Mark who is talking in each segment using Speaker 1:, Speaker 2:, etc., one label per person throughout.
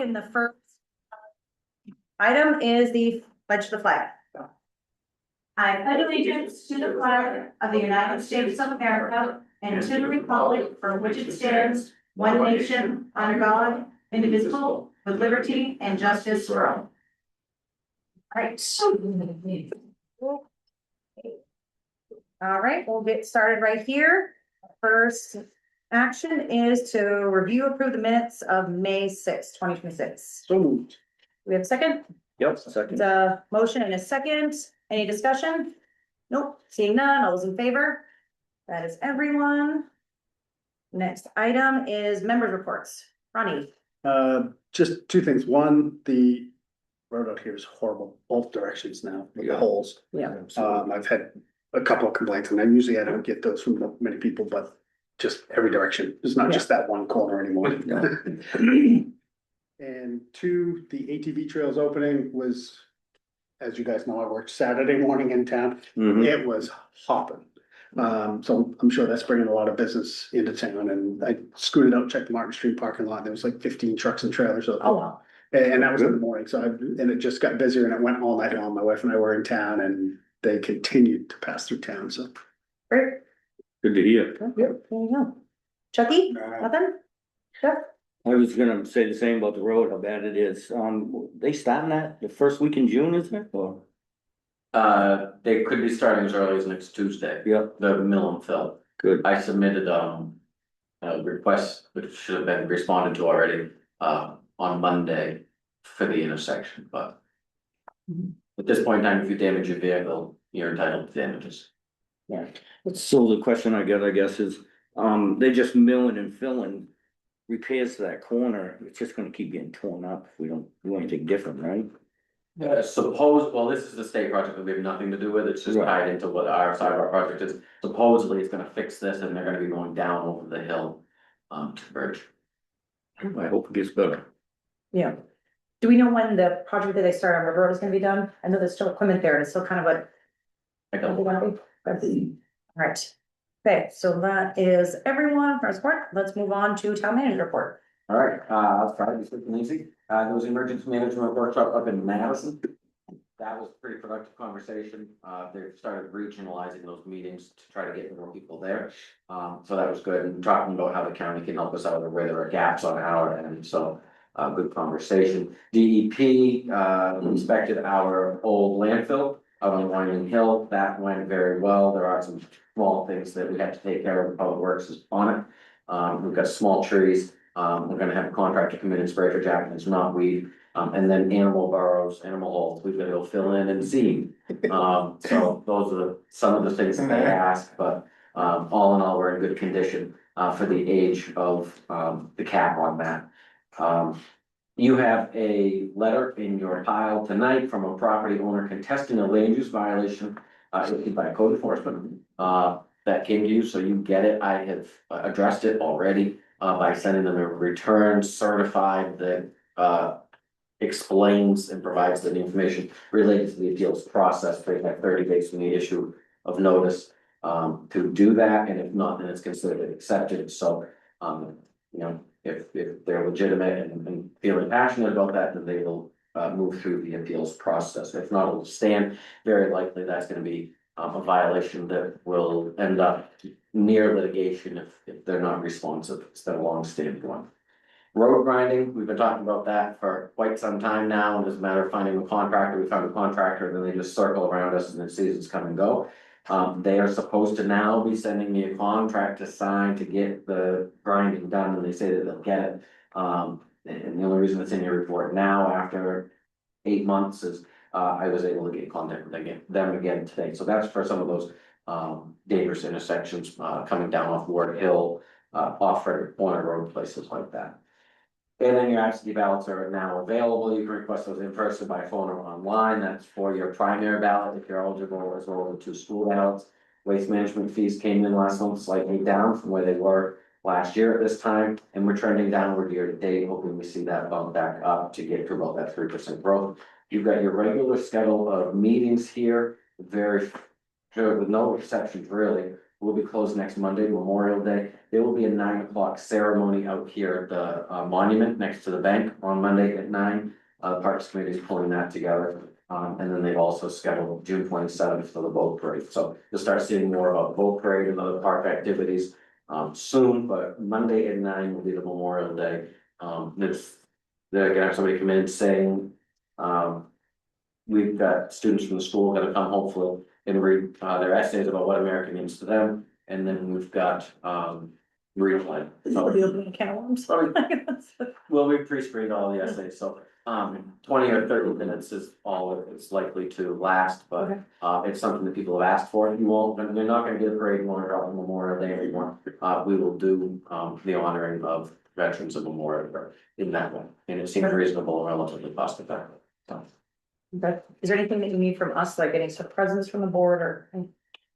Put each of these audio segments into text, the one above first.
Speaker 1: and the first item is the pledge to the flag. I pledge allegiance to the flag of the United States of America and to the republic for which it stands, one nation, under God, indivisible, with liberty and justice for all. All right, we'll get started right here. First action is to review, approve the minutes of May 6th, 2026.
Speaker 2: So moved.
Speaker 1: We have a second?
Speaker 2: Yep, second.
Speaker 1: The motion and a second. Any discussion? Nope, seeing none. All those in favor? That is everyone. Next item is members' reports. Ronnie.
Speaker 2: Just two things. One, the road out here is horrible, both directions now, with the holes.
Speaker 1: Yeah.
Speaker 2: I've had a couple of complaints, and usually I don't get those from many people, but just every direction. It's not just that one corner anymore. And two, the ATV trails opening was, as you guys know, I worked Saturday morning in town. It was hopping. So I'm sure that's bringing a lot of business into town, and I scooted out, checked the Martin Street parking lot. There was like 15 trucks and trailers.
Speaker 1: Oh, wow.
Speaker 2: And that was in the morning. And it just got busier, and it went all night long. My wife and I were in town, and they continued to pass through town. So
Speaker 1: Great.
Speaker 3: Good to hear.
Speaker 1: There you go. Chucky, nothing? Jeff?
Speaker 3: I was gonna say the same about the road, how bad it is. They starting that the first week in June, isn't it? Or,
Speaker 4: They could be starting as early as next Tuesday,
Speaker 3: yeah,
Speaker 4: the mill and fill.
Speaker 3: good.
Speaker 4: I submitted, a request, which should have been responded to already, on Monday for the intersection, but. At this point in time, if you damage your vehicle, you're entitled to damages.
Speaker 1: Yeah.
Speaker 3: So the question I got, I guess, is, they just milling and filling repairs to that corner. It's just gonna keep getting torn up if we don't do anything different, right?
Speaker 4: Well, this is the state project that we have nothing to do with, it's just
Speaker 3: Right.
Speaker 4: tied into what our side of our project is. Supposedly, it's gonna fix this and they're gonna be going down over the hill, to the bridge.
Speaker 3: I hope it gets better.
Speaker 1: Yeah. Do we know when the project that they started on River Road is gonna be done? I know there's still equipment there, and it's still kind of what.
Speaker 4: I don't.
Speaker 1: All right. Okay, so that is everyone for our support. Let's move on to town manager report.
Speaker 4: All right, I'll try to be quick and easy. There was an emergency management workshop up in Madison. That was a pretty productive conversation. They've started regionalizing those meetings to try to get more people there. So that was good, and talking about how the county can help us out where there are gaps on our end, so. Good conversation. DEP, inspected our old landfill out on Winding Hill. That went very well. There are some small things that we have to take care of. Public Works is on it. We've got small trees. We're gonna have a contractor come in and spray for Japanese knotweed. And then animal burrows, animal holes, we've got to go fill in and seed. So those are some of the things that they ask, but all in all, we're in good condition for the age of the cap on that. You have a letter in your pile tonight from a property owner contesting a land use violation issued by code enforcement that came to you, so you get it. I have addressed it already by sending them a return certified that explains and provides the information related to the appeals process. They have 30 days from the issue of notice to do that, and if not, then it's considered accepted. So you know, if they're legitimate and feeling passionate about that, then they will move through the appeals process. If not, it'll stand. Very likely that's gonna be a violation that will end up near litigation if they're not responsive. It's been a long-standing one. Road grinding, we've been talking about that for quite some time now, and as a matter of finding a contractor, we found a contractor, and then they just circle around us and the seasons come and go. They are supposed to now be sending me a contract to sign to get the grinding done, and they say that they'll get it. And the only reason it's in your report now, after 8 months, is I was able to get in contact with them again today. So that's for some of those dangerous intersections coming down off Ward Hill, off Frederick Corner Road, places like that. And then your absentee ballots are now available. You can request those in person, by phone, or online. That's for your primary ballot if you're eligible, as well as the 2 school ballots. Waste management fees came in last month slightly down from where they were last year at this time, and we're trending downward year to date, hoping we see that bump back up to get to about that 3% growth. You've got your regular schedule of meetings here, very good, with no exceptions really. will be closed next Monday, Memorial Day. There will be a 9 o'clock ceremony out here at the monument next to the bank on Monday at 9. Parks Committee is pulling that together. And then they've also scheduled June 27th for the boat parade. So you'll start seeing more about boat parade and other park activities soon, but Monday at 9 will be the Memorial Day. They're gonna have somebody come in saying, we've got students from the school gonna come hopefully and read their essays about what America means to them. And then we've got replay.
Speaker 1: We'll be opening a can of worms.
Speaker 4: Well, we've pre-screened all the essays, so 20 or 30 minutes is all it's likely to last, but
Speaker 1: Okay.
Speaker 4: it's something that people have asked for. You won't, you're not gonna get a parade on Memorial Day anymore. We will do the honoring of veterans of Memorial Day in that way, and it seems reasonable and relatively cost effective. So
Speaker 1: Okay. Is there anything that you need from us, like getting some presents from the board or?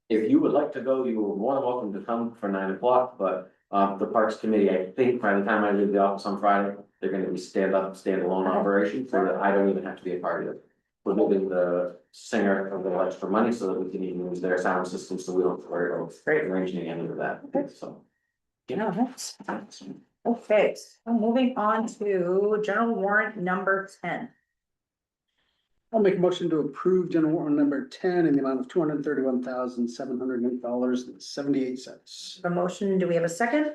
Speaker 4: if you would like to go, you are more than welcome to come for 9 o'clock, but the Parks Committee, I think by the time I leave the office on Friday, they're gonna be standalone operation, so that I don't even have to be a part of it. We're moving the singer a little extra money so that we can even use their sound system, so we don't worry about arranging any of that,
Speaker 1: Okay.
Speaker 4: so.
Speaker 1: Yeah, that's. Okay, so moving on to general warrant number 10.
Speaker 2: I'll make a motion to approve general warrant number 10 in the amount of $231,708.78.
Speaker 1: A motion, do we have a second?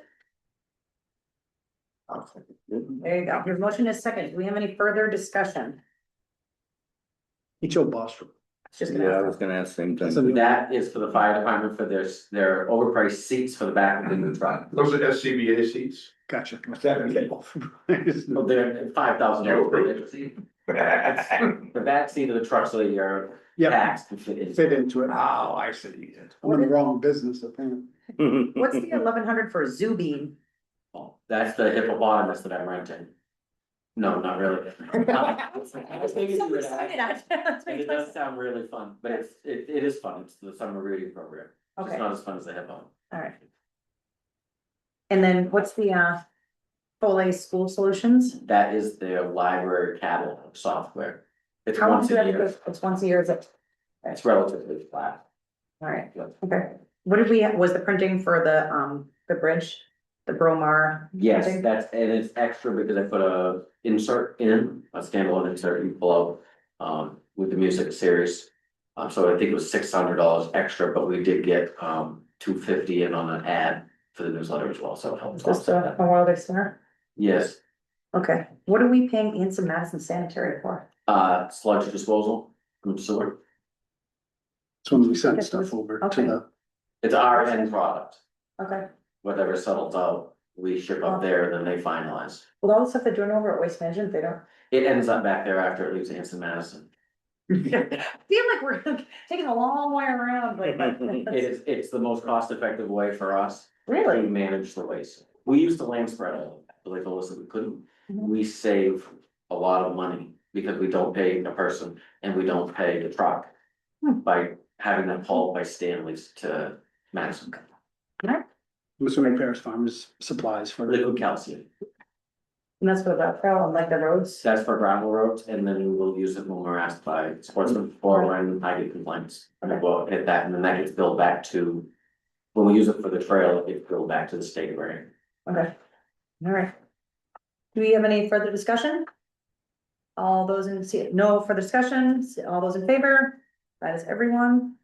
Speaker 1: There you go. Your motion is second. Do we have any further discussion?
Speaker 2: HO Bostrom.
Speaker 1: Just
Speaker 3: Yeah, I
Speaker 1: gonna.
Speaker 3: was gonna ask the same
Speaker 2: That's
Speaker 3: thing.
Speaker 4: That is for the fire department for their overpriced seats for the back of the new truck.
Speaker 5: Those are SCBA seats.
Speaker 2: Gotcha.
Speaker 5: What's that mean?
Speaker 4: Well, they're $5,000. The back seat of the truck, so that your
Speaker 2: Yeah,
Speaker 4: tax can fit in.
Speaker 2: fit into it.
Speaker 5: Oh, I see.
Speaker 2: I'm in the wrong business, I think.
Speaker 1: What's the 1100 for Zubeen?
Speaker 4: Oh, that's the hippopotamus that I'm renting. No, not really. I was thinking
Speaker 1: So
Speaker 4: you would
Speaker 1: excited.
Speaker 4: ask.
Speaker 1: That's
Speaker 4: And it
Speaker 1: fantastic.
Speaker 4: does sound really fun, but it is fun. It's the summer reading program. It's
Speaker 1: Okay,
Speaker 4: not as fun as the hippo.
Speaker 1: all right. And then what's the Foley School Solutions?
Speaker 4: That is their library catalog software. It's
Speaker 1: How
Speaker 4: once
Speaker 1: much
Speaker 4: a
Speaker 1: is
Speaker 4: year.
Speaker 1: it? It's once a year, is it?
Speaker 4: It's relatively flat.
Speaker 1: All right,
Speaker 4: Yeah.
Speaker 1: okay. What did we, was the printing for the bridge, the Bromar?
Speaker 4: Yes,
Speaker 1: printing?
Speaker 4: and it's extra because I put a insert in, a standalone insert you pull out, with the music series. So I think it was $600 extra, but we did get, $250 in on an ad for the newsletter as well, so it helps.
Speaker 1: Just
Speaker 4: offset that.
Speaker 1: a Wild Center?
Speaker 4: Yes,
Speaker 1: Okay, what are we paying Anson Madison Sanitary for?
Speaker 4: sludge disposal from sewer.
Speaker 2: So when we send stuff over to
Speaker 1: Okay.
Speaker 2: the,
Speaker 4: It's our end product.
Speaker 1: Okay,
Speaker 4: Whatever settles out, we ship up there, then they finalize.
Speaker 1: with all the stuff they're doing over at Waste Management, they don't.
Speaker 4: It ends up back there after it leaves Anson Madison.
Speaker 1: I feel like we're taking a long way around, like.
Speaker 4: It's the most cost effective way for us to
Speaker 1: Really?
Speaker 4: manage the waste. We used to land spread all, but they told us that we couldn't.
Speaker 1: Mhm.
Speaker 4: We save a lot of money because we don't pay a person and we don't pay the truck.
Speaker 1: Hmm.
Speaker 4: By having them hauled by Stanley's to Madison.
Speaker 2: this one repairs farmers supplies for.
Speaker 4: Liquid calcium,
Speaker 1: And that's for the trail and like the roads?
Speaker 4: that's for gravel roads, and then we will use it when we're asked by sportsmen or when I get complaints.
Speaker 1: Okay.
Speaker 4: We'll hit that, and then that gets billed back to, when we use it for the trail, it gets billed back to the state of Maine.
Speaker 1: Okay. All right. Do we have any further discussion? All those no further discussion, all those in favor? That is everyone.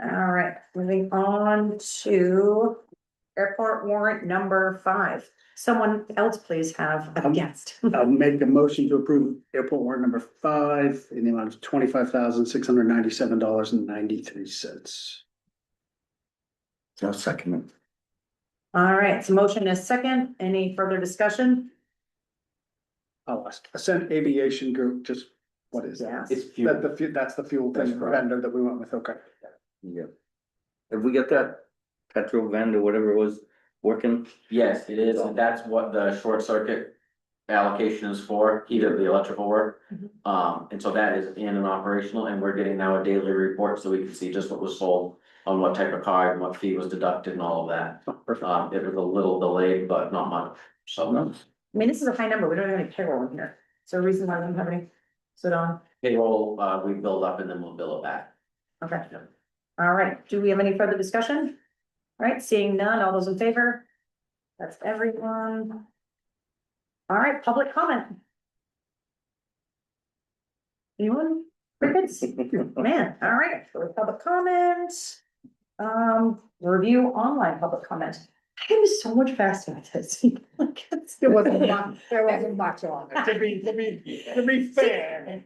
Speaker 1: All right, moving on to airport warrant number 5. Someone else please have a guest.
Speaker 2: I'll make a motion to approve airport warrant number 5 in the amount of $25,697.93.
Speaker 3: I'll second it.
Speaker 1: All right, so motion is second. Any further discussion?
Speaker 2: I'll ask, Ascent Aviation Group, just, what is that?
Speaker 1: Yes.
Speaker 4: It's fuel.
Speaker 2: That's the fuel
Speaker 4: That's
Speaker 2: thing,
Speaker 4: correct.
Speaker 2: vendor that we went with, okay.
Speaker 3: Yeah. Have we got that petrol van or whatever it was working?
Speaker 4: Yes, it is, and that's what the short circuit allocation is for, he did the electrical work.
Speaker 1: Mhm.
Speaker 4: And so that is in and operational, and we're getting now a daily report, so we can see just what was sold on what type of card, and what fee was deducted and all of that.
Speaker 2: Oh, perfect.
Speaker 4: It was a little delayed, but not much, so.
Speaker 1: I mean, this is a high number. We don't have any payroll in here. So reason why we don't have any sit on.
Speaker 4: Payroll, we build up and then we'll bill it back.
Speaker 1: Okay,
Speaker 4: Yeah.
Speaker 1: all right. Do we have any further discussion? All right, seeing none, all those in favor? That's everyone. All right, public comment. Anyone? Crickets? Man, all right, for public comment. Review online public comment. I was so much faster at this.
Speaker 2: It wasn't much, there wasn't much on it, to be fair.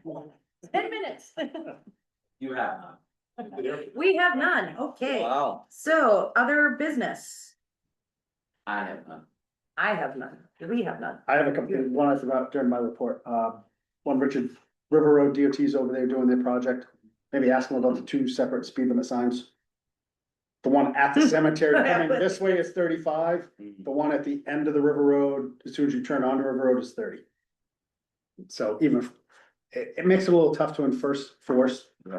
Speaker 1: 10 minutes.
Speaker 4: You have none.
Speaker 1: We have none, okay.
Speaker 3: Wow.
Speaker 1: So, other business,
Speaker 4: I have none.
Speaker 1: I have none, we have none.
Speaker 2: I have a couple, one I forgot during my report, one Richard River Road DOT's over there doing their project. Maybe ask them about the two separate speed limit signs. The one at the cemetery coming this way is 35. The one at the end of the River Road, as soon as you turn onto River Road, is 30. So even, it makes it a little tough to enforce.
Speaker 1: Or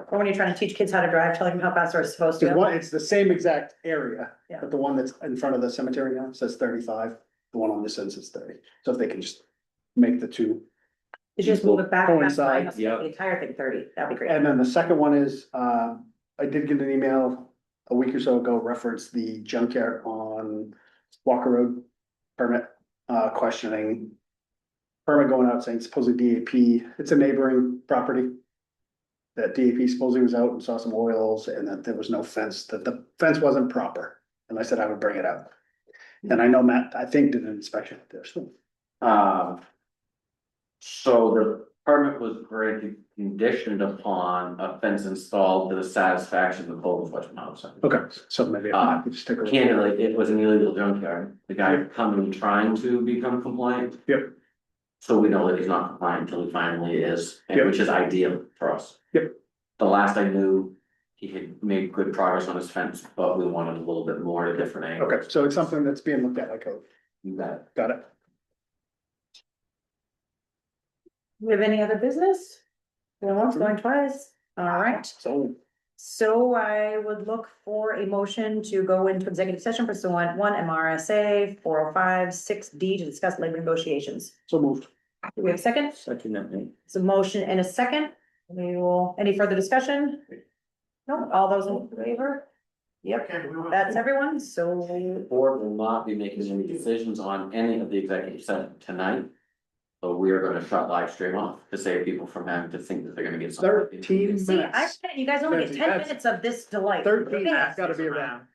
Speaker 1: when you're trying to teach kids how to drive, telling them how fast they're supposed
Speaker 2: Cause
Speaker 1: to.
Speaker 2: one, it's the same exact area,
Speaker 1: Yeah.
Speaker 2: but the one that's in front of the cemetery now says 35. The one on this end says 30. So if they can just make the two.
Speaker 1: You just move it back, that's fine,
Speaker 2: Coincide,
Speaker 3: yeah.
Speaker 1: the entire thing 30, that'd be great.
Speaker 2: And then the second one is, I did get an email a week or so ago, reference the junkyard on Walker Road permit, questioning. Permit going out saying supposedly DAP, it's a neighboring property. That DAP supposedly was out and saw some oils and that there was no fence, that the fence wasn't proper. And I said I would bring it up. And I know Matt, I think, did an inspection there, so.
Speaker 4: So the permit was granted conditioned upon a fence installed to the satisfaction of both of us.
Speaker 2: Okay, so maybe I could just take a look.
Speaker 4: Candidly, it was an illegal junkyard. The guy coming trying to become compliant.
Speaker 2: Yep.
Speaker 4: So we know that he's not compliant until he finally is, and
Speaker 2: Yep.
Speaker 4: which is ideal for us.
Speaker 2: Yep.
Speaker 4: The last I knew, he had made good progress on his fence, but we wanted a little bit more at a different angle.
Speaker 2: Okay, so it's something that's being looked at by code.
Speaker 4: You got it.
Speaker 2: Got it.
Speaker 1: We have any other business? Going once, going twice, all right. So I would look for a motion to go into executive session pursuant 1 MRSA 405(6)D to discuss labor negotiations.
Speaker 2: So moved.
Speaker 1: Do we have a second?
Speaker 3: Second that name.
Speaker 1: It's a motion and a second. We will, any further discussion? No, all those in favor? Yep, that's everyone, so
Speaker 4: The board will not be making any decisions on any of the executive session tonight. So we are gonna shut live stream off to save people from having to think that they're gonna get something.
Speaker 2: 13
Speaker 1: see,
Speaker 2: minutes.
Speaker 1: you guys only get 10
Speaker 2: That's-
Speaker 1: minutes of this delight.
Speaker 2: 13, I've gotta be around.